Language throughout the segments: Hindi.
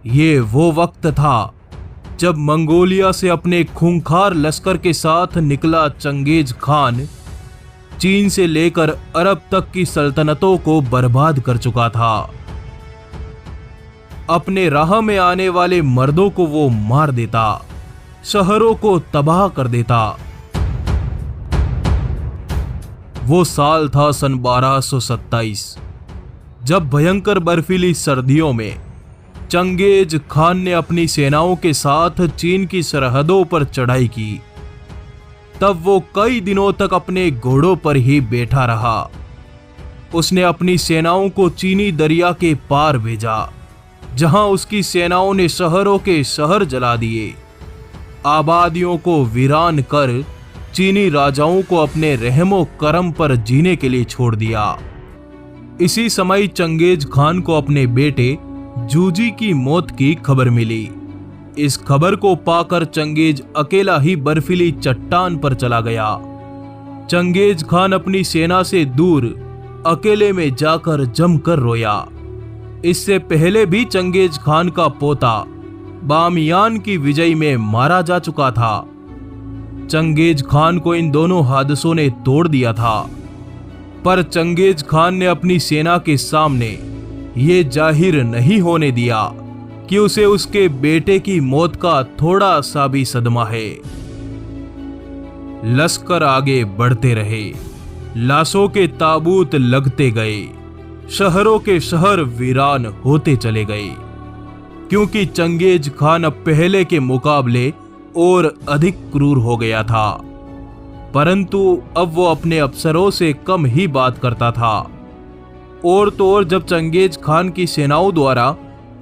ये वो वक्त था जब मंगोलिया से अपने खूंखार लश्कर के साथ निकला चंगेज खान चीन से लेकर अरब तक की सल्तनतों को बर्बाद कर चुका था। अपने राह में आने वाले मर्दों को वो मार देता, शहरों को तबाह कर देता। वो साल था सन 1227, जब भयंकर बर्फीली सर्दियों में चंगेज खान ने अपनी सेनाओं के साथ चीन की सरहदों पर चढ़ाई की। तब वो कई दिनों तक अपने घोड़ों पर ही बैठा रहा। उसने अपनी सेनाओं को चीनी दरिया के पार भेजा, जहां उसकी सेनाओं ने शहरों के शहर जला दिए, आबादियों को वीरान कर चीनी राजाओं को अपने रहमो करम पर जीने के लिए छोड़ दिया। इसी समय चंगेज खान को अपने बेटे जूजी की मौत की खबर मिली। इस खबर को पाकर चंगेज अकेला ही बर्फीली चट्टान पर चला गया। चंगेज खान अपनी सेना से दूर अकेले में जाकर जमकर रोया। इससे पहले भी चंगेज खान का पोता बामियान की विजय में मारा जा चुका था। चंगेज खान को इन दोनों हादसों ने तोड़ दिया था, पर चंगेज खान ने अपनी सेना के सामने ये जाहिर नहीं होने दिया कि उसे उसके बेटे की मौत का थोड़ा सा भी सदमा है। लश्कर आगे बढ़ते रहे, लाशों के ताबूत लगते गए, शहरों के शहर वीरान होते चले गए, क्योंकि चंगेज खान अब पहले के मुकाबले और अधिक क्रूर हो गया था। परंतु अब वो अपने अफसरों से कम ही बात करता था। और तो और जब चंगेज खान की सेनाओं द्वारा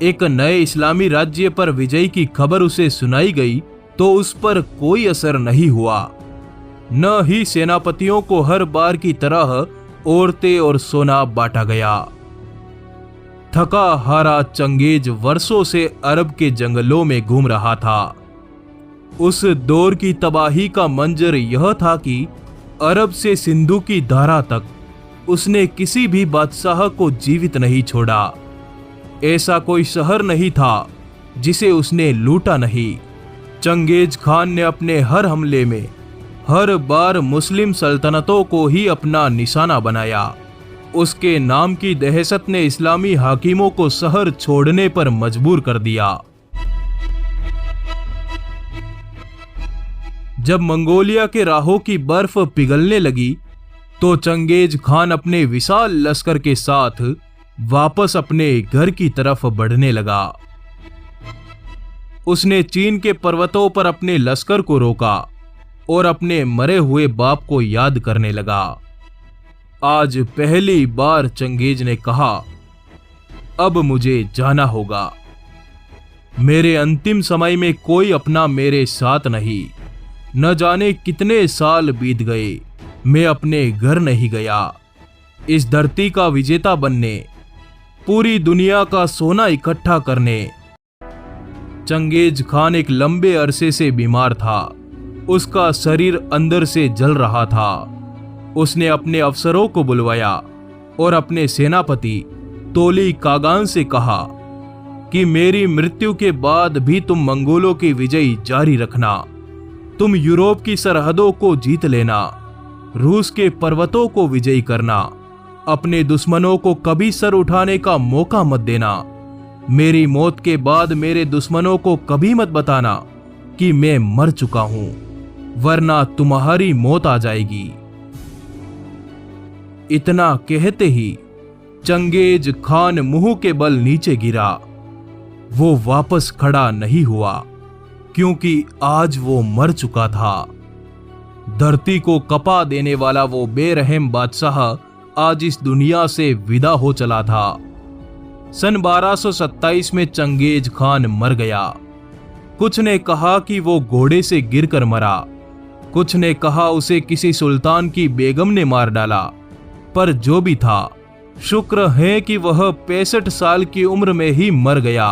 एक नए इस्लामी राज्य पर विजय की खबर उसे सुनाई गई तो उस पर कोई असर नहीं हुआ। न ही सेनापतियों को हर बार की तरह औरतें और सोना बांटा गया। थका हारा चंगेज वर्षों से अरब के जंगलों में घूम रहा था। उस दौर की तबाही का मंजर यह था कि अरब से सिंधु की धारा तक उसने किसी भी बादशाह को जीवित नहीं छोड़ा। ऐसा कोई शहर नहीं था जिसे उसने लूटा नहीं। चंगेज खान ने अपने हर हमले में हर बार मुस्लिम सल्तनतों को ही अपना निशाना बनाया। उसके नाम की दहशत ने इस्लामी हाकिमों को शहर छोड़ने पर मजबूर कर दिया। जब मंगोलिया के राहों की बर्फ पिघलने लगी तो चंगेज खान अपने विशाल लश्कर के साथ वापस अपने घर की तरफ बढ़ने लगा। उसने चीन के पर्वतों पर अपने लश्कर को रोका और अपने मरे हुए बाप को याद करने लगा। आज पहली बार चंगेज ने कहा, अब मुझे जाना होगा। मेरे अंतिम समय में कोई अपना मेरे साथ नहीं। न जाने कितने साल बीत गए, मैं अपने घर नहीं गया। इस धरती का विजेता बनने, पूरी दुनिया का सोना इकट्ठा करने। चंगेज खान एक लंबे अरसे से बीमार था। उसका शरीर अंदर से जल रहा था। उसने अपने अफसरों को बुलवाया और अपने सेनापति तोली कागान से कहा कि मेरी मृत्यु के बाद भी तुम मंगोलों की विजय जारी रखना। तुम यूरोप की सरहदों को जीत लेना, रूस के पर्वतों को विजयी करना। अपने दुश्मनों को कभी सर उठाने का मौका मत देना। मेरी मौत के बाद मेरे दुश्मनों को कभी मत बताना कि मैं मर चुका हूं, वरना तुम्हारी मौत आ जाएगी। इतना कहते ही चंगेज खान मुंह के बल नीचे गिरा। वो वापस खड़ा नहीं हुआ, क्योंकि आज वो मर चुका था। धरती को कपा देने वाला वो बेरहम बादशाह आज इस दुनिया से विदा हो चला था। सन 1227 में चंगेज खान मर गया। कुछ ने कहा कि वो घोड़े से गिरकर मरा, कुछ ने कहा उसे किसी सुल्तान की बेगम ने मार डाला। पर जो भी था, शुक्र है कि वह 65 साल की उम्र में ही मर गया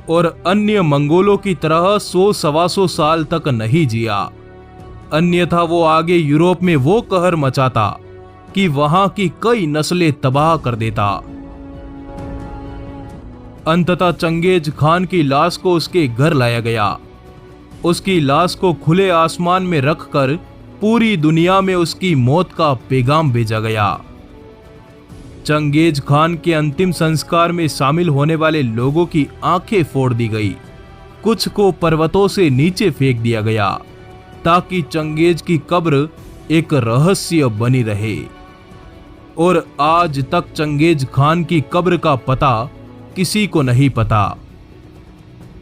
और अन्य मंगोलों की तरह 100-125 साल तक नहीं जिया। अन्यथा वो आगे यूरोप में वो कहर मचाता कि वहां की कई नस्लें तबाह कर देता। अंततः चंगेज खान की लाश को उसके घर लाया गया। उसकी लाश को खुले आसमान में रखकर पूरी दुनिया में उसकी मौत का पैगाम भेजा गया। चंगेज खान के अंतिम संस्कार में शामिल होने वाले लोगों की आंखें फोड़ दी गई। कुछ को पर्वतों से नीचे फेंक दिया गया ताकि चंगेज की कब्र एक रहस्य बनी रहे। और आज तक चंगेज खान की कब्र का पता किसी को नहीं पता।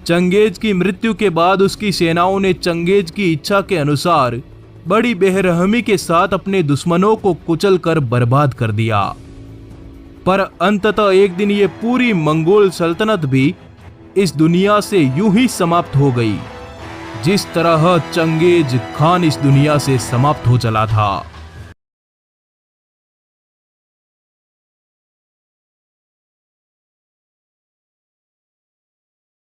चंगेज की मृत्यु के बाद उसकी सेनाओं ने चंगेज की इच्छा के अनुसार बड़ी बेरहमी के साथ अपने दुश्मनों को कुचलकर बर्बाद कर दिया। पर अंततः एक दिन ये पूरी मंगोल सल्तनत भी इस दुनिया से यूं ही समाप्त हो गई जिस तरह चंगेज खान इस दुनिया से समाप्त हो चला था।